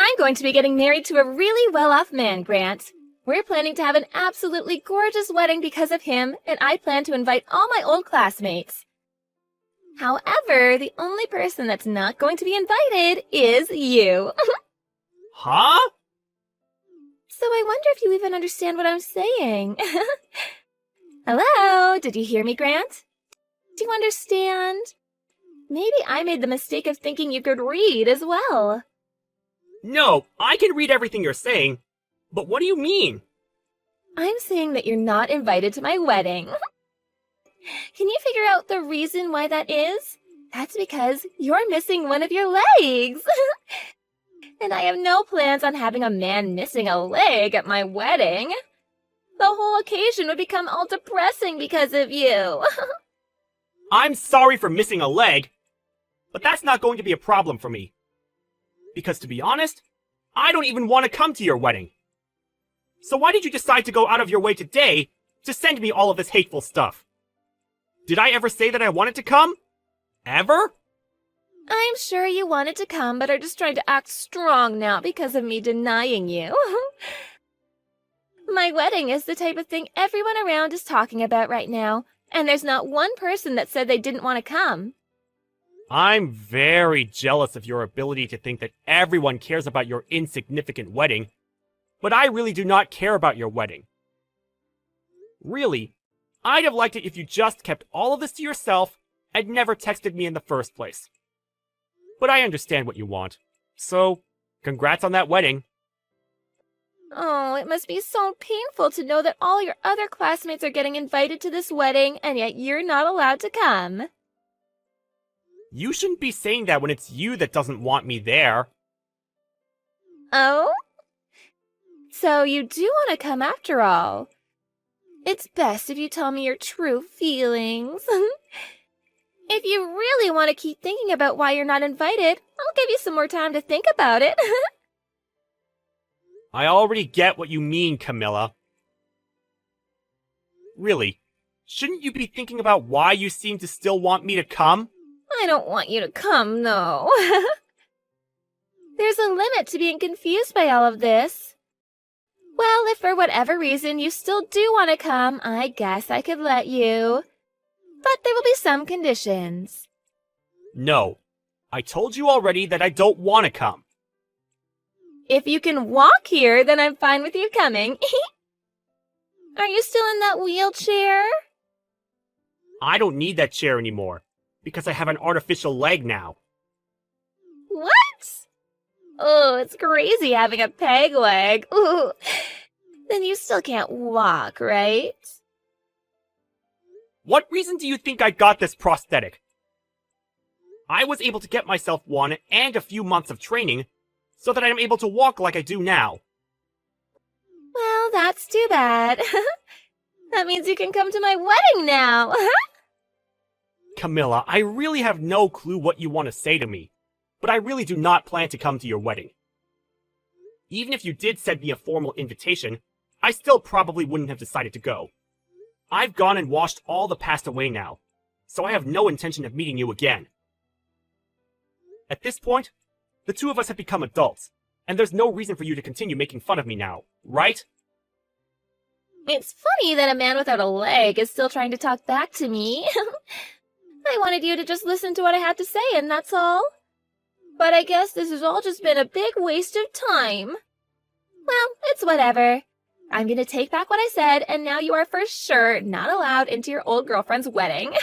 I'm going to be getting married to a really well-off man, Grant. We're planning to have an absolutely gorgeous wedding because of him, and I plan to invite all my old classmates. However, the only person that's not going to be invited is you. Huh? So I wonder if you even understand what I'm saying. Hello? Did you hear me, Grant? Do you understand? Maybe I made the mistake of thinking you could read as well. No, I can read everything you're saying. But what do you mean? I'm saying that you're not invited to my wedding. Can you figure out the reason why that is? That's because you're missing one of your legs. And I have no plans on having a man missing a leg at my wedding. The whole occasion would become all depressing because of you. I'm sorry for missing a leg, but that's not going to be a problem for me. Because to be honest, I don't even want to come to your wedding. So why did you decide to go out of your way today to send me all of this hateful stuff? Did I ever say that I wanted to come? Ever? I'm sure you wanted to come, but are just trying to act strong now because of me denying you. My wedding is the type of thing everyone around is talking about right now, and there's not one person that said they didn't want to come. I'm very jealous of your ability to think that everyone cares about your insignificant wedding, but I really do not care about your wedding. Really, I'd have liked it if you just kept all of this to yourself and never texted me in the first place. But I understand what you want, so congrats on that wedding. Oh, it must be so painful to know that all your other classmates are getting invited to this wedding, and yet you're not allowed to come. You shouldn't be saying that when it's you that doesn't want me there. Oh? So you do want to come after all. It's best if you tell me your true feelings. If you really want to keep thinking about why you're not invited, I'll give you some more time to think about it. I already get what you mean, Camilla. Really, shouldn't you be thinking about why you seem to still want me to come? I don't want you to come, no. There's a limit to being confused by all of this. Well, if for whatever reason you still do want to come, I guess I could let you. But there will be some conditions. No. I told you already that I don't want to come. If you can walk here, then I'm fine with you coming. Are you still in that wheelchair? I don't need that chair anymore, because I have an artificial leg now. What? Oh, it's crazy having a peg leg. Ooh. Then you still can't walk, right? What reason do you think I got this prosthetic? I was able to get myself one and a few months of training so that I am able to walk like I do now. Well, that's too bad. That means you can come to my wedding now. Camilla, I really have no clue what you want to say to me, but I really do not plan to come to your wedding. Even if you did send me a formal invitation, I still probably wouldn't have decided to go. I've gone and washed all the past away now, so I have no intention of meeting you again. At this point, the two of us have become adults, and there's no reason for you to continue making fun of me now, right? It's funny that a man without a leg is still trying to talk back to me. I wanted you to just listen to what I had to say, and that's all. But I guess this has all just been a big waste of time. Well, it's whatever. I'm going to take back what I said, and now you are for sure not allowed into your old girlfriend's wedding.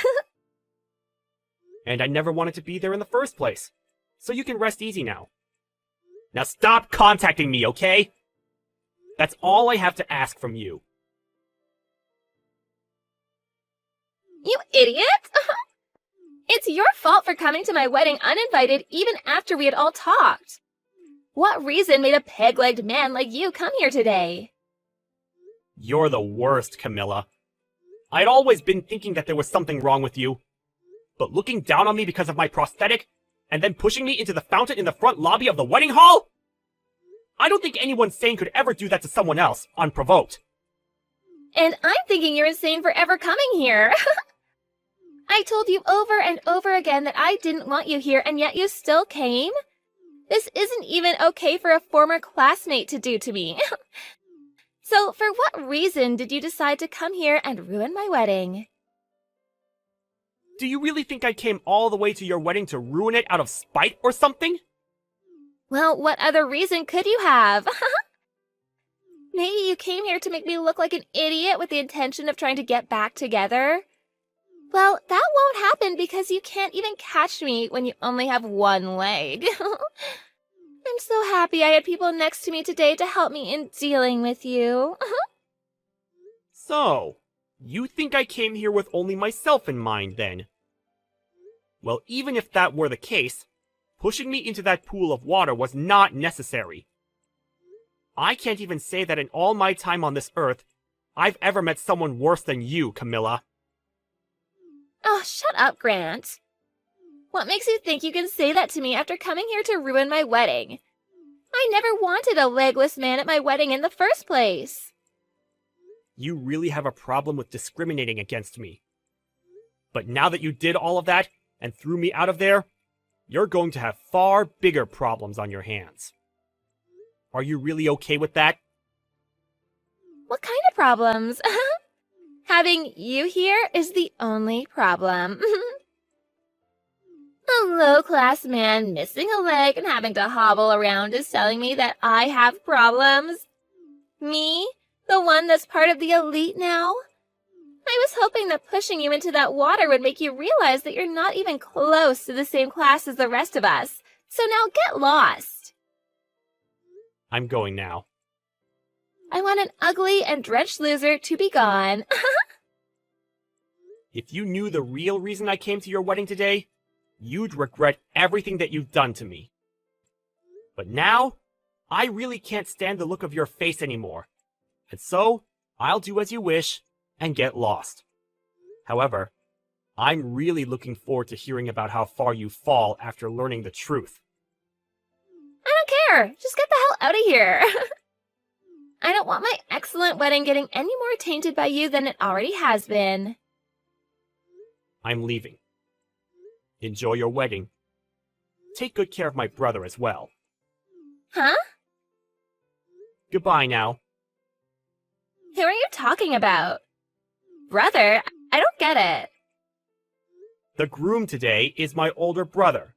And I never wanted to be there in the first place, so you can rest easy now. Now stop contacting me, okay? That's all I have to ask from you. You idiot! It's your fault for coming to my wedding uninvited even after we had all talked. What reason made a peg-legged man like you come here today? You're the worst, Camilla. I'd always been thinking that there was something wrong with you. But looking down on me because of my prosthetic, and then pushing me into the fountain in the front lobby of the wedding hall? I don't think anyone sane could ever do that to someone else, unprovoked. And I'm thinking you're insane for ever coming here. I told you over and over again that I didn't want you here, and yet you still came? This isn't even okay for a former classmate to do to me. So, for what reason did you decide to come here and ruin my wedding? Do you really think I came all the way to your wedding to ruin it out of spite or something? Well, what other reason could you have? Maybe you came here to make me look like an idiot with the intention of trying to get back together? Well, that won't happen because you can't even catch me when you only have one leg. I'm so happy I had people next to me today to help me in dealing with you. So, you think I came here with only myself in mind, then? Well, even if that were the case, pushing me into that pool of water was not necessary. I can't even say that in all my time on this earth, I've ever met someone worse than you, Camilla. Oh, shut up, Grant. What makes you think you can say that to me after coming here to ruin my wedding? I never wanted a legless man at my wedding in the first place. You really have a problem with discriminating against me. But now that you did all of that and threw me out of there, you're going to have far bigger problems on your hands. Are you really okay with that? What kind of problems? Having you here is the only problem. A low-class man missing a leg and having to hobble around is telling me that I have problems? Me? The one that's part of the elite now? I was hoping that pushing you into that water would make you realize that you're not even close to the same class as the rest of us. So now get lost. I'm going now. I want an ugly and drenched loser to be gone. If you knew the real reason I came to your wedding today, you'd regret everything that you've done to me. But now, I really can't stand the look of your face anymore. And so, I'll do as you wish and get lost. However, I'm really looking forward to hearing about how far you fall after learning the truth. I don't care. Just get the hell out of here. I don't want my excellent wedding getting any more tainted by you than it already has been. I'm leaving. Enjoy your wedding. Take good care of my brother as well. Huh? Goodbye now. Who are you talking about? Brother? I don't get it. The groom today is my older brother.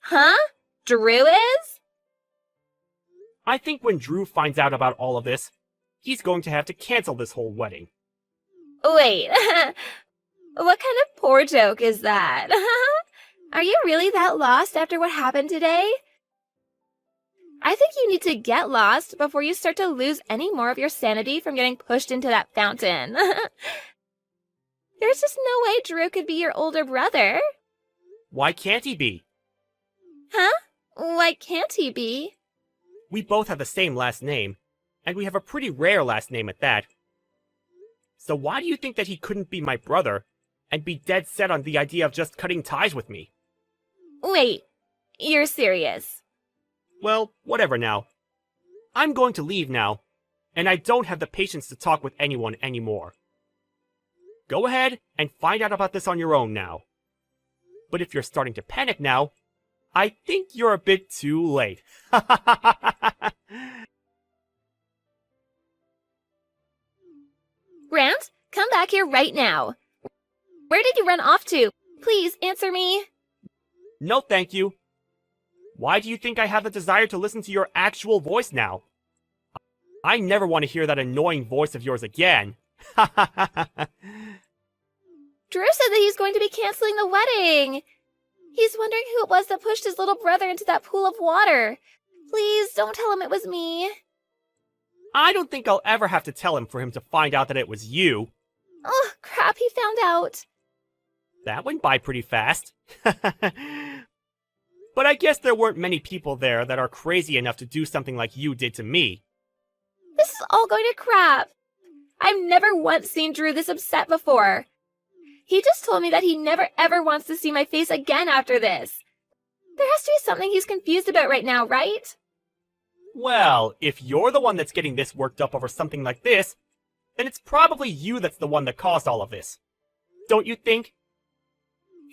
Huh? Drew is? I think when Drew finds out about all of this, he's going to have to cancel this whole wedding. Wait. What kind of poor joke is that? Are you really that lost after what happened today? I think you need to get lost before you start to lose any more of your sanity from getting pushed into that fountain. There's just no way Drew could be your older brother. Why can't he be? Huh? Why can't he be? We both have the same last name, and we have a pretty rare last name at that. So why do you think that he couldn't be my brother and be dead set on the idea of just cutting ties with me? Wait, you're serious? Well, whatever now. I'm going to leave now, and I don't have the patience to talk with anyone anymore. Go ahead and find out about this on your own now. But if you're starting to panic now, I think you're a bit too late. Grant, come back here right now. Where did you run off to? Please answer me. No, thank you. Why do you think I have the desire to listen to your actual voice now? I never want to hear that annoying voice of yours again. Drew said that he's going to be canceling the wedding. He's wondering who it was that pushed his little brother into that pool of water. Please don't tell him it was me. I don't think I'll ever have to tell him for him to find out that it was you. Oh, crap, he found out. That went by pretty fast. But I guess there weren't many people there that are crazy enough to do something like you did to me. This is all going to crap. I've never once seen Drew this upset before. He just told me that he never ever wants to see my face again after this. There has to be something he's confused about right now, right? Well, if you're the one that's getting this worked up over something like this, then it's probably you that's the one that caused all of this. Don't you think?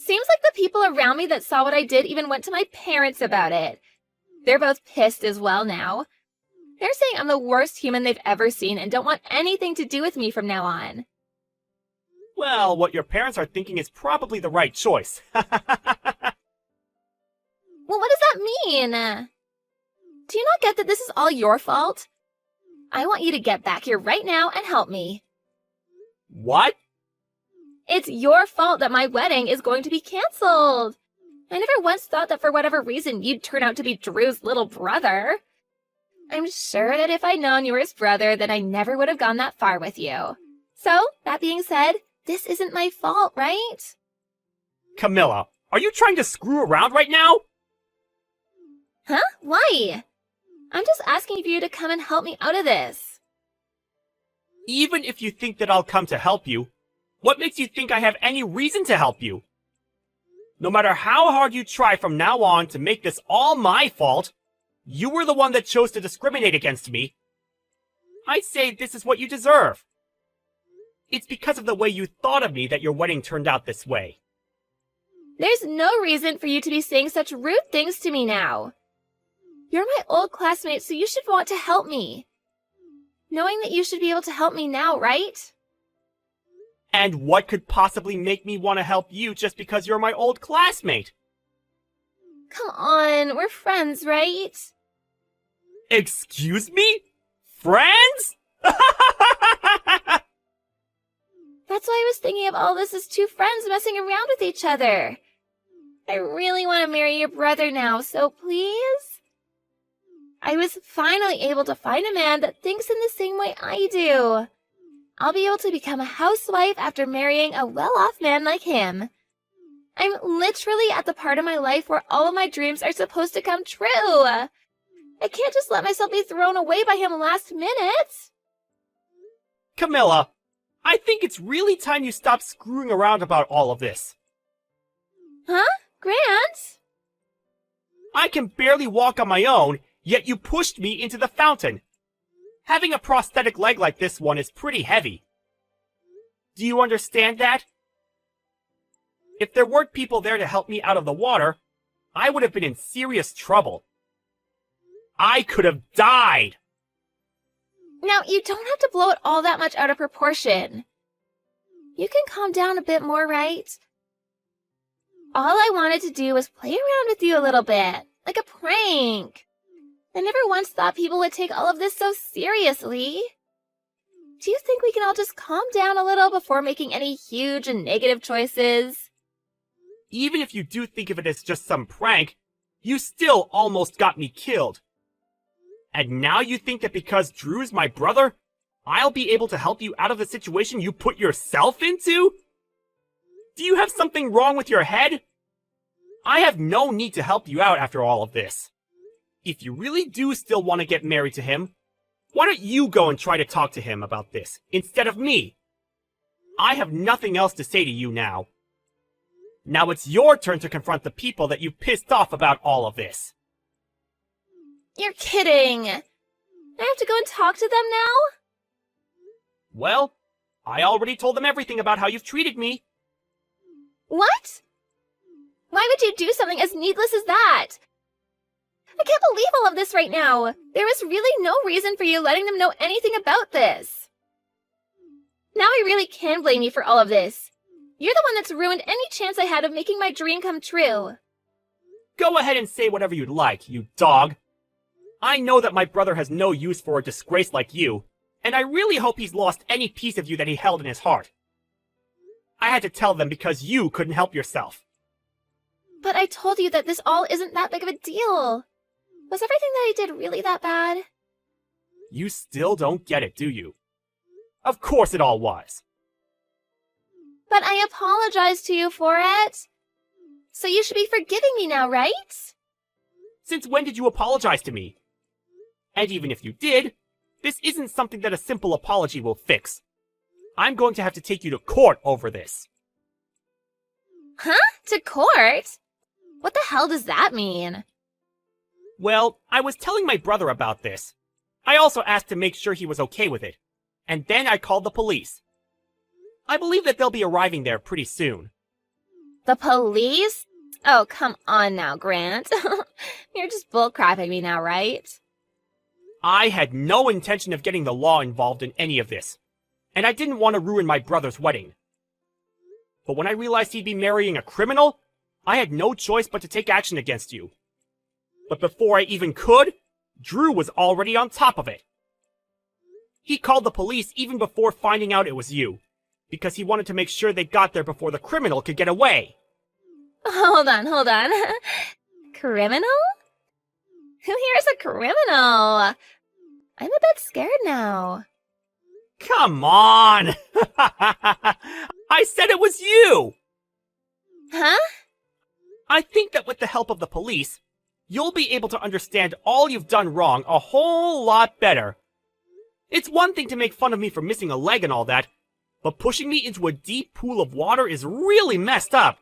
Seems like the people around me that saw what I did even went to my parents about it. They're both pissed as well now. They're saying I'm the worst human they've ever seen and don't want anything to do with me from now on. Well, what your parents are thinking is probably the right choice. Well, what does that mean? Do you not get that this is all your fault? I want you to get back here right now and help me. What? It's your fault that my wedding is going to be canceled. I never once thought that for whatever reason you'd turn out to be Drew's little brother. I'm sure that if I'd known you were his brother, then I never would have gone that far with you. So, that being said, this isn't my fault, right? Camilla, are you trying to screw around right now? Huh? Why? I'm just asking for you to come and help me out of this. Even if you think that I'll come to help you, what makes you think I have any reason to help you? No matter how hard you try from now on to make this all my fault, you were the one that chose to discriminate against me. I say this is what you deserve. It's because of the way you thought of me that your wedding turned out this way. There's no reason for you to be saying such rude things to me now. You're my old classmate, so you should want to help me. Knowing that you should be able to help me now, right? And what could possibly make me want to help you just because you're my old classmate? Come on, we're friends, right? Excuse me? Friends? That's why I was thinking of all this as two friends messing around with each other. I really want to marry your brother now, so please? I was finally able to find a man that thinks in the same way I do. I'll be able to become a housewife after marrying a well-off man like him. I'm literally at the part of my life where all of my dreams are supposed to come true. I can't just let myself be thrown away by him last minute. Camilla, I think it's really time you stop screwing around about all of this. Huh? Grant? I can barely walk on my own, yet you pushed me into the fountain. Having a prosthetic leg like this one is pretty heavy. Do you understand that? If there weren't people there to help me out of the water, I would have been in serious trouble. I could have died. Now, you don't have to blow it all that much out of proportion. You can calm down a bit more, right? All I wanted to do was play around with you a little bit, like a prank. I never once thought people would take all of this so seriously. Do you think we can all just calm down a little before making any huge and negative choices? Even if you do think of it as just some prank, you still almost got me killed. And now you think that because Drew's my brother, I'll be able to help you out of the situation you put yourself into? Do you have something wrong with your head? I have no need to help you out after all of this. If you really do still want to get married to him, why don't you go and try to talk to him about this, instead of me? I have nothing else to say to you now. Now it's your turn to confront the people that you pissed off about all of this. You're kidding. I have to go and talk to them now? Well, I already told them everything about how you've treated me. What? Why would you do something as needless as that? I can't believe all of this right now. There was really no reason for you letting them know anything about this. Now I really can blame you for all of this. You're the one that's ruined any chance I had of making my dream come true. Go ahead and say whatever you'd like, you dog. I know that my brother has no use for a disgrace like you, and I really hope he's lost any piece of you that he held in his heart. I had to tell them because you couldn't help yourself. But I told you that this all isn't that big of a deal. Was everything that I did really that bad? You still don't get it, do you? Of course it all was. But I apologized to you for it. So you should be forgiving me now, right? Since when did you apologize to me? And even if you did, this isn't something that a simple apology will fix. I'm going to have to take you to court over this. Huh? To court? What the hell does that mean? Well, I was telling my brother about this. I also asked to make sure he was okay with it. And then I called the police. I believe that they'll be arriving there pretty soon. The police? Oh, come on now, Grant. You're just bullcrapping me now, right? I had no intention of getting the law involved in any of this, and I didn't want to ruin my brother's wedding. But when I realized he'd be marrying a criminal, I had no choice but to take action against you. But before I even could, Drew was already on top of it. He called the police even before finding out it was you, because he wanted to make sure they got there before the criminal could get away. Hold on. Criminal? Who here is a criminal? I'm a bit scared now. Come on! I said it was you! Huh? I think that with the help of the police, you'll be able to understand all you've done wrong a whole lot better. It's one thing to make fun of me for missing a leg and all that, but pushing me into a deep pool of water is really messed up.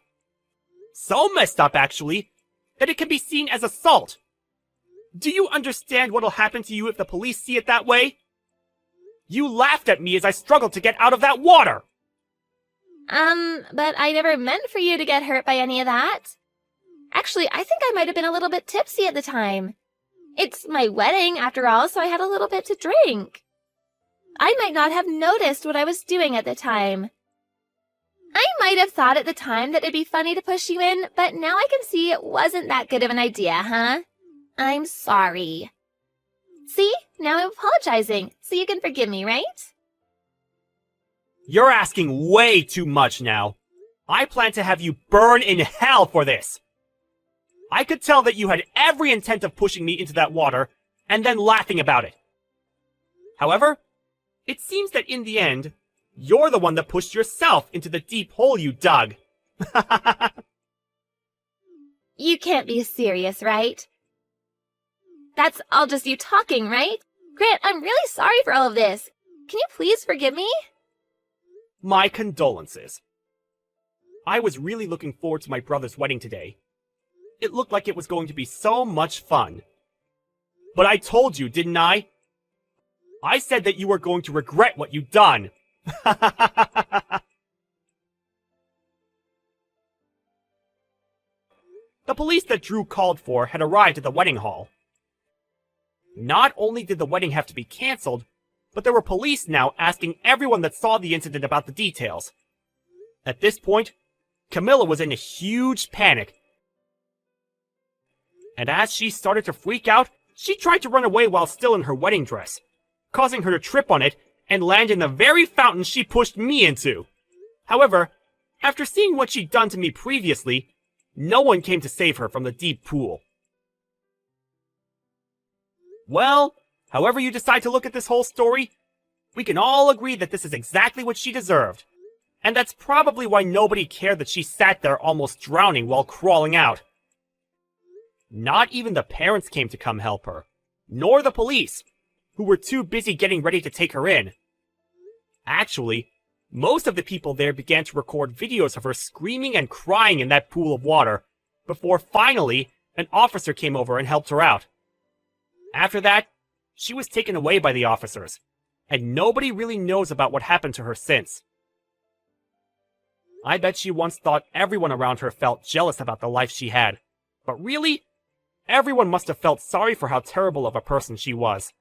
So messed up, actually, that it can be seen as assault. Do you understand what'll happen to you if the police see it that way? You laughed at me as I struggled to get out of that water! But I never meant for you to get hurt by any of that. Actually, I think I might have been a little bit tipsy at the time. It's my wedding, after all, so I had a little bit to drink. I might not have noticed what I was doing at the time. I might have thought at the time that it'd be funny to push you in, but now I can see it wasn't that good of an idea, huh? I'm sorry. See? Now I'm apologizing, so you can forgive me, right? You're asking way too much now. I plan to have you burn in hell for this. I could tell that you had every intent of pushing me into that water, and then laughing about it. However, it seems that in the end, you're the one that pushed yourself into the deep hole you dug. You can't be serious, right? That's all just you talking, right? Grant, I'm really sorry for all of this. Can you please forgive me? My condolences. I was really looking forward to my brother's wedding today. It looked like it was going to be so much fun. But I told you, didn't I? I said that you were going to regret what you'd done. The police that Drew called for had arrived at the wedding hall. Not only did the wedding have to be cancelled, but there were police now asking everyone that saw the incident about the details. At this point, Camilla was in a huge panic. And as she started to freak out, she tried to run away while still in her wedding dress, causing her to trip on it and land in the very fountain she pushed me into. However, after seeing what she'd done to me previously, no one came to save her from the deep pool. Well, however you decide to look at this whole story, we can all agree that this is exactly what she deserved. And that's probably why nobody cared that she sat there almost drowning while crawling out. Not even the parents came to come help her, nor the police, who were too busy getting ready to take her in. Actually, most of the people there began to record videos of her screaming and crying in that pool of water, before finally an officer came over and helped her out. After that, she was taken away by the officers, and nobody really knows about what happened to her since. I bet she once thought everyone around her felt jealous about the life she had, but really, everyone must have felt sorry for how terrible of a person she was.